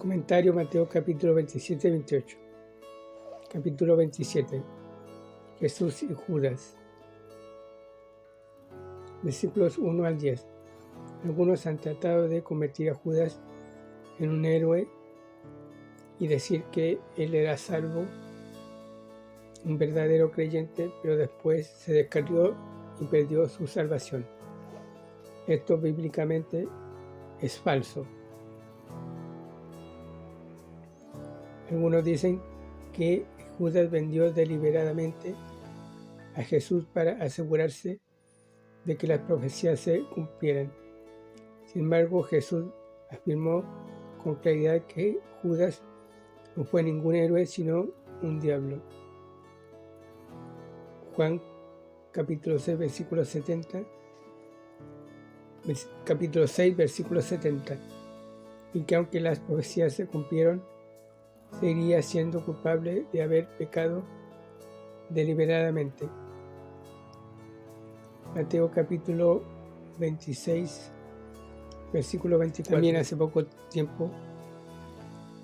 Comentario Mateo capítulo 27 y 28. Capítulo 27. Jesús y Judas. Versículos 1 al 10. Algunos han tratado de convertir a Judas en un héroe y decir que él era salvo, un verdadero creyente, pero después se descarrió y perdió su salvación. Esto bíblicamente es falso. Algunos dicen que Judas vendió deliberadamente a Jesús para asegurarse de que las profecías se cumplieran. Sin embargo, Jesús afirmó con claridad que Judas no fue ningún héroe, sino un diablo. Juan capítulo 6, versículo 70. Capítulo 6, versículo 70. Y que aunque las profecías se cumplieron, seguiría siendo culpable de haber pecado deliberadamente. Mateo capítulo 26, versículo 24. También hace poco tiempo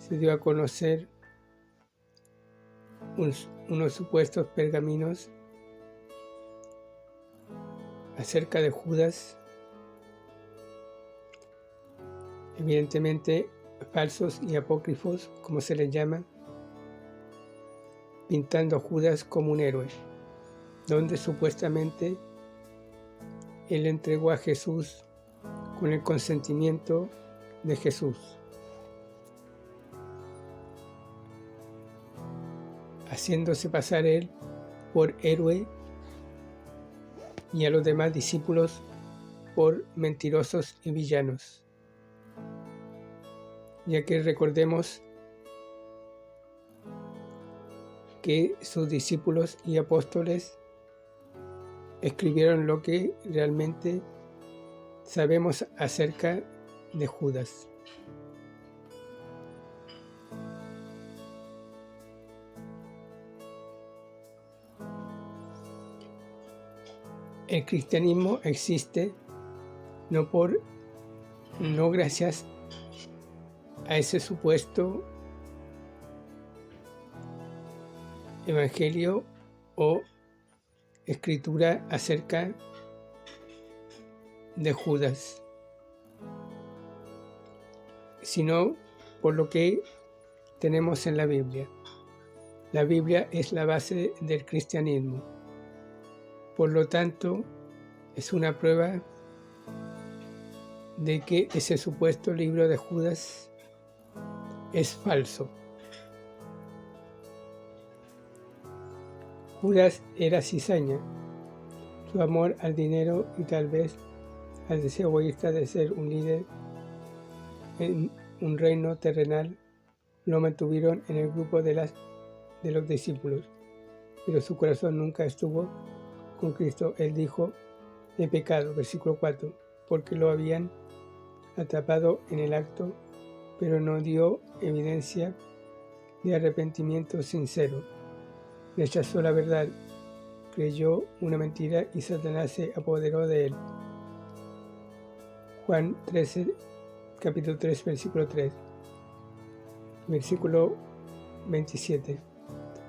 se dio a conocer unos supuestos pergaminos acerca de Judas, evidentemente falsos y apócrifos, como se les llama, pintando a Judas como un héroe, donde supuestamente él entregó a Jesús con el consentimiento de Jesús, haciéndose pasar él por héroe y a los demás discípulos por mentirosos y villanos, ya que recordemos que sus discípulos y apóstoles escribieron lo que realmente sabemos acerca de Judas. El cristianismo existe no gracias a ese supuesto evangelio o escritura acerca de Judas, sino por lo que tenemos en la Biblia. La Biblia es la base del cristianismo. Por lo tanto, es una prueba de que ese supuesto libro de Judas es falso. Judas era cizaña. Su amor al dinero y tal vez al deseo egoísta de ser un líder en un reino terrenal lo mantuvieron en el grupo de los discípulos, pero su corazón nunca estuvo con Cristo. Él dijo: he pecado, versículo 4, porque lo habían atrapado en el acto, pero no dio evidencia de arrepentimiento sincero. Rechazó la verdad, creyó una mentira y Satanás se apoderó de él. Juan 13, capítulo 3, versículo 3. Versículo 27.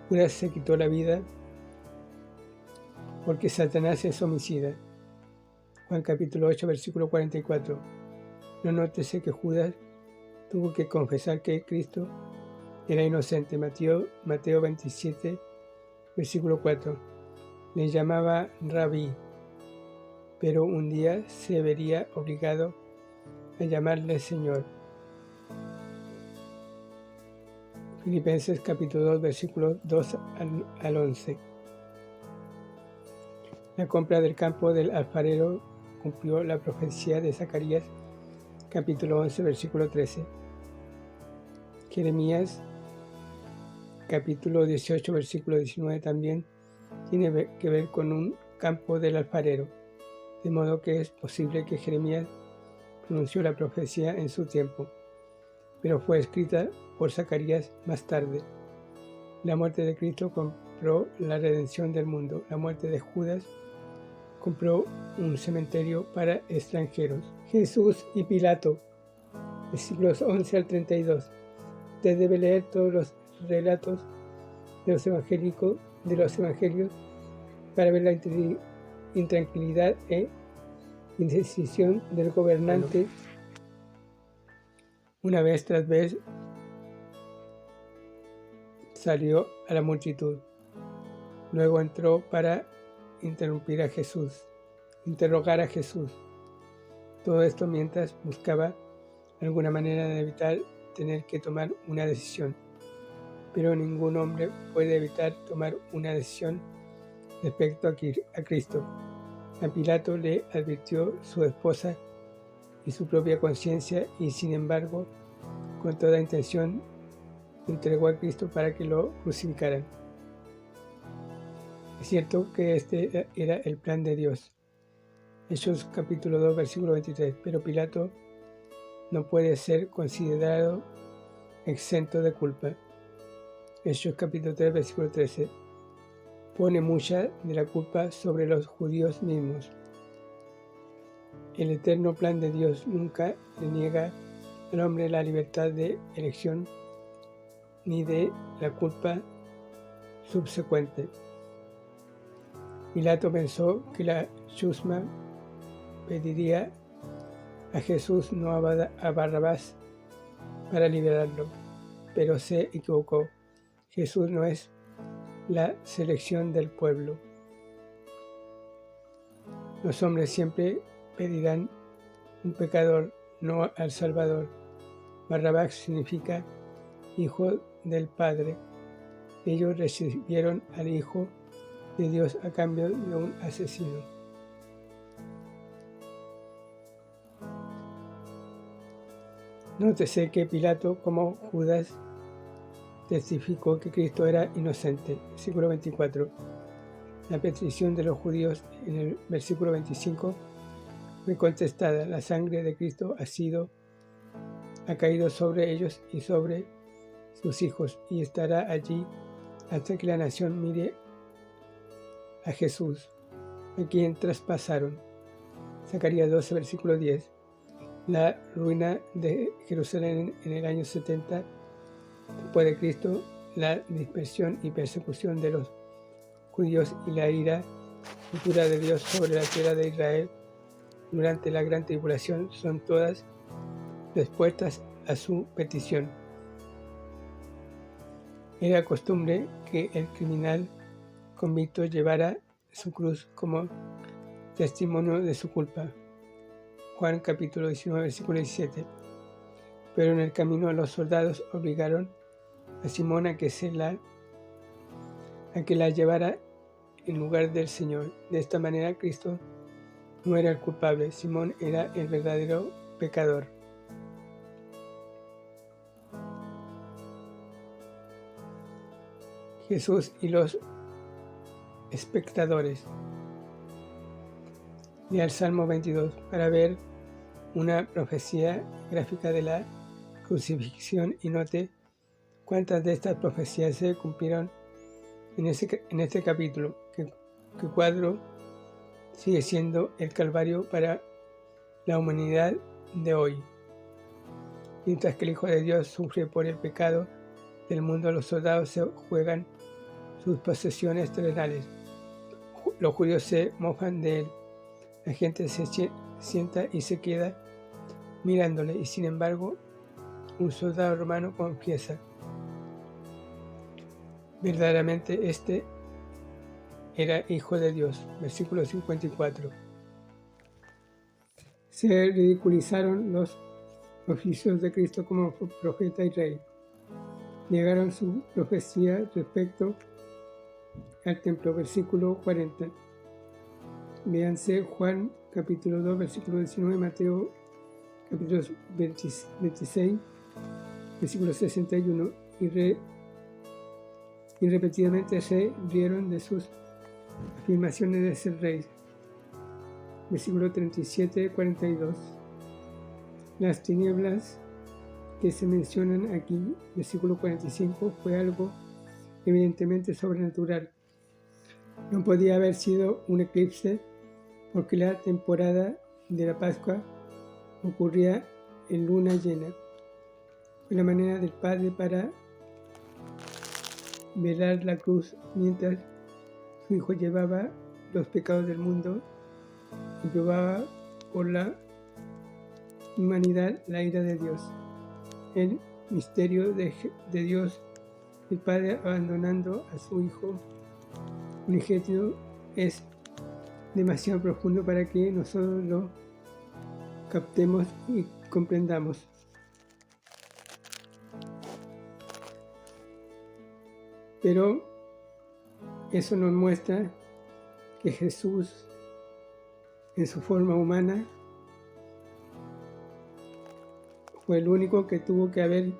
Judas se quitó la vida porque Satanás es homicida. Juan capítulo 8, versículo 44. No nótese que Judas tuvo que confesar que Cristo era inocente. Mateo 27, versículo 4. Le llamaba Rabí, pero un día se vería obligado a llamarle Señor. Filipenses capítulo 2, versículos 2 al 11. La compra del campo del alfarero cumplió la profecía de Zacarías capítulo 11, versículo 13. Jeremías capítulo 18, versículo 19 también tiene que ver con un campo del alfarero, de modo que es posible que Jeremías pronunció la profecía en su tiempo, pero fue escrita por Zacarías más tarde. La muerte de Cristo compró la redención del mundo. La muerte de Judas compró un cementerio para extranjeros. Jesús y Pilato, versículos 11 al 32. Usted debe leer todos los relatos de los evangelios para ver la intranquilidad e indecisión del gobernante. Una vez tras vez salió a la multitud. Luego entró para interrogar a Jesús. Todo esto mientras buscaba alguna manera de evitar tener que tomar una decisión. Pero ningún hombre puede evitar tomar una decisión respecto a Cristo. A Pilato le advirtió su esposa y su propia conciencia, y sin embargo, con toda intención, entregó a Cristo para que lo crucificaran. Es cierto que este era el plan de Dios. Hechos capítulo 2, versículo 23. Pero Pilato no puede ser considerado exento de culpa. Hechos capítulo 3, versículo 13. Pone mucha de la culpa sobre los judíos mismos. El eterno plan de Dios nunca le niega al hombre la libertad de elección ni de la culpa subsecuente. Pilato pensó que la chusma pediría a Jesús, no a Barrabás, para liberarlo, pero se equivocó. Jesús no es la selección del pueblo. Los hombres siempre pedirán un pecador, no al Salvador. Barrabás significa hijo del Padre. Ellos recibieron al Hijo de Dios a cambio de un asesino. Nótese que Pilato, como Judas, testificó que Cristo era inocente. Versículo 24. La petición de los judíos en el versículo 25 fue contestada. La sangre de Cristo ha caído sobre ellos y sobre sus hijos, y estará allí hasta que la nación mire a Jesús, a quien traspasaron. Zacarías 12, versículo 10. La ruina de Jerusalén en el año 70 después de Cristo, la dispersión y persecución de los judíos y la ira futura de Dios sobre la tierra de Israel durante la gran tribulación son todas respuestas a su petición. Era costumbre que el criminal convicto llevara su cruz como testimonio de su culpa. Juan capítulo 19, versículo 17. Pero en el camino los soldados obligaron a Simón a que la llevara en lugar del Señor. De esta manera Cristo no era el culpable, Simón era el verdadero pecador. Jesús y los espectadores. Lea el Salmo 22 para ver una profecía gráfica de la crucifixión y note cuántas de estas profecías se cumplieron en este capítulo, que cuadro sigue siendo el Calvario para la humanidad de hoy. Mientras que el Hijo de Dios sufre por el pecado del mundo, los soldados se juegan sus posesiones terrenales. Los judíos se mofan de él. La gente se sienta y se queda mirándole, y sin embargo, un soldado romano confiesa: verdaderamente este era Hijo de Dios. Versículo 54. Se ridiculizaron los oficios de Cristo como profeta y rey. Negaron su profecía respecto al templo. Versículo 40. Véanse Juan capítulo 2, versículo 19, Mateo capítulo 26, versículo 61, y repetidamente se rieron de sus afirmaciones de ser rey. Versículo 37, 42. Las tinieblas que se mencionan aquí, versículo 45, fue algo evidentemente sobrenatural. No podía haber sido un eclipse, porque la temporada de la Pascua ocurría en luna llena. Fue la manera del Padre para velar la cruz mientras su Hijo llevaba los pecados del mundo y probaba por la humanidad la ira de Dios. El misterio de Dios, el Padre abandonando a su Hijo unigénito, es demasiado profundo para que nosotros lo captemos y comprendamos. Pero eso nos muestra que Jesús, en su forma humana, fue el único que tuvo que haber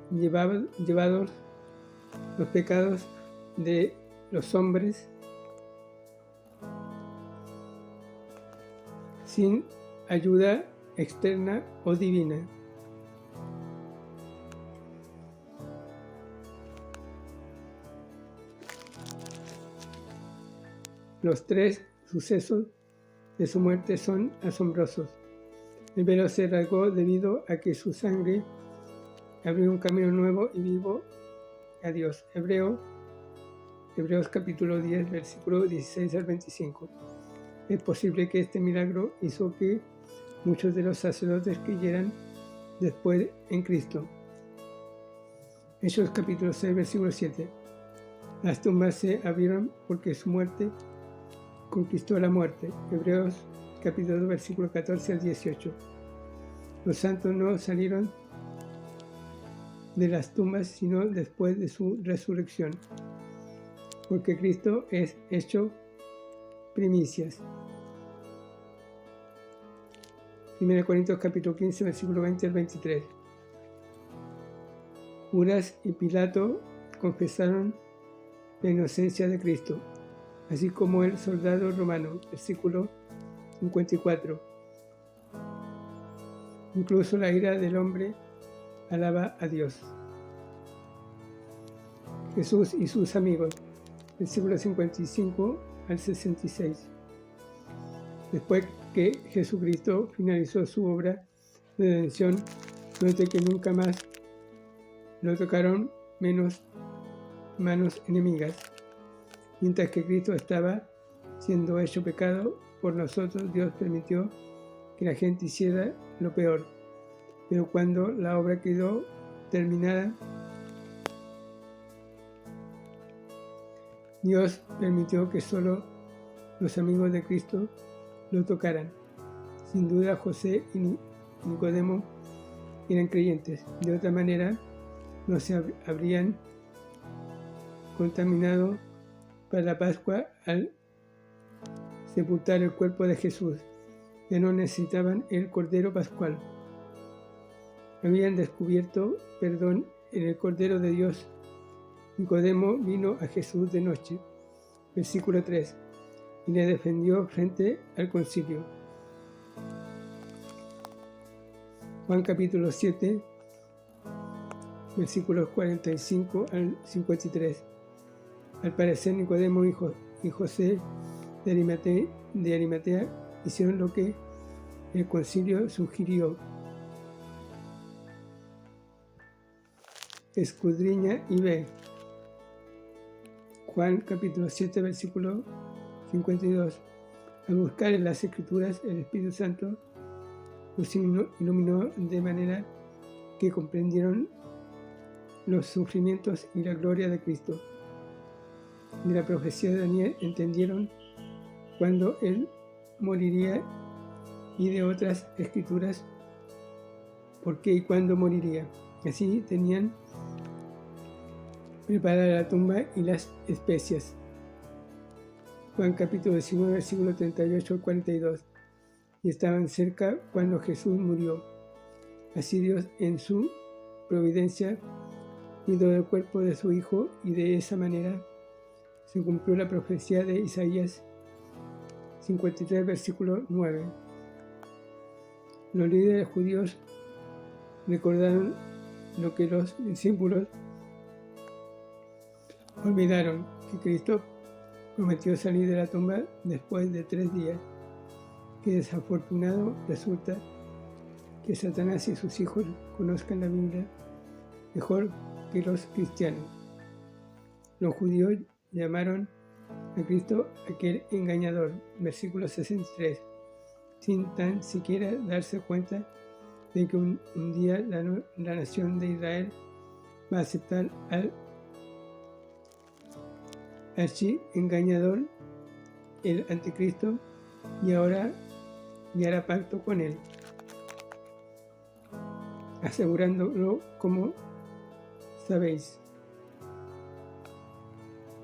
llevado los pecados de los hombres sin ayuda externa o divina. Los tres sucesos de su muerte son asombrosos. El velo se rasgó debido a que su sangre abrió un camino nuevo y vivo a Dios. Hebreos capítulo 10, versículo 16 al 25. Es posible que este milagro hizo que muchos de los sacerdotes creyeran después en Cristo. Hechos capítulo 6, versículo 7. Las tumbas se abrieron porque su muerte conquistó la muerte. Hebreos capítulo 2, versículo 14 al 18. Los santos no salieron de las tumbas sino después de su resurrección, porque Cristo es hecho primicias. 1 Corintios capítulo 15, versículo 20 al 23. Judas y Pilato confesaron la inocencia de Cristo, así como el soldado romano, versículo 54. Incluso la ira del hombre alaba a Dios. Jesús y sus amigos, versículo 55 al 66. Después que Jesucristo finalizó su obra de redención, note que nunca más lo tocaron menos manos enemigas. Mientras que Cristo estaba siendo hecho pecado por nosotros, Dios permitió que la gente hiciera lo peor. Pero cuando la obra quedó terminada, Dios permitió que solo los amigos de Cristo lo tocaran. Sin duda, José y Nicodemo eran creyentes. De otra manera, no se habrían contaminado para la Pascua al sepultar el cuerpo de Jesús. Ya no necesitaban el Cordero Pascual. Habían descubierto perdón en el Cordero de Dios. Nicodemo vino a Jesús de noche, versículo 3, y le defendió frente al concilio. Juan capítulo 7, versículos 45 al 53. Al parecer, Nicodemo y José de Arimatea hicieron lo que el concilio sugirió. Escudriña y ve. Juan capítulo 7, versículo 52. Al buscar en las Escrituras, el Espíritu Santo los iluminó de manera que comprendieron los sufrimientos y la gloria de Cristo. De la profecía de Daniel entendieron cuándo él moriría, y de otras escrituras por qué y cuándo moriría. Así tenían preparada la tumba y las especias. Juan capítulo 19, versículo 38 al 42. Y estaban cerca cuando Jesús murió. Así Dios, en su providencia, cuidó del cuerpo de su Hijo, y de esa manera se cumplió la profecía de Isaías 53, versículo 9. Los líderes judíos recordaron lo que los discípulos olvidaron, que Cristo prometió salir de la tumba después de 3 días. Qué desafortunado resulta que Satanás y sus hijos conozcan la Biblia mejor que los cristianos. Los judíos llamaron a Cristo aquel engañador, versículo 63, sin tan siquiera darse cuenta de que un día la nación de Israel va a aceptar al archiengañador, el anticristo, y ahora hará pacto con él, asegurándolo como sabéis.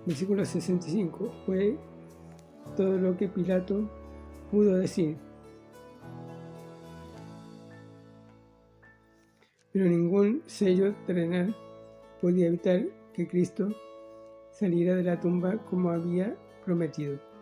Versículo 65. Fue todo lo que Pilato pudo decir. Pero ningún sello terrenal podía evitar que Cristo saliera de la tumba como había prometido.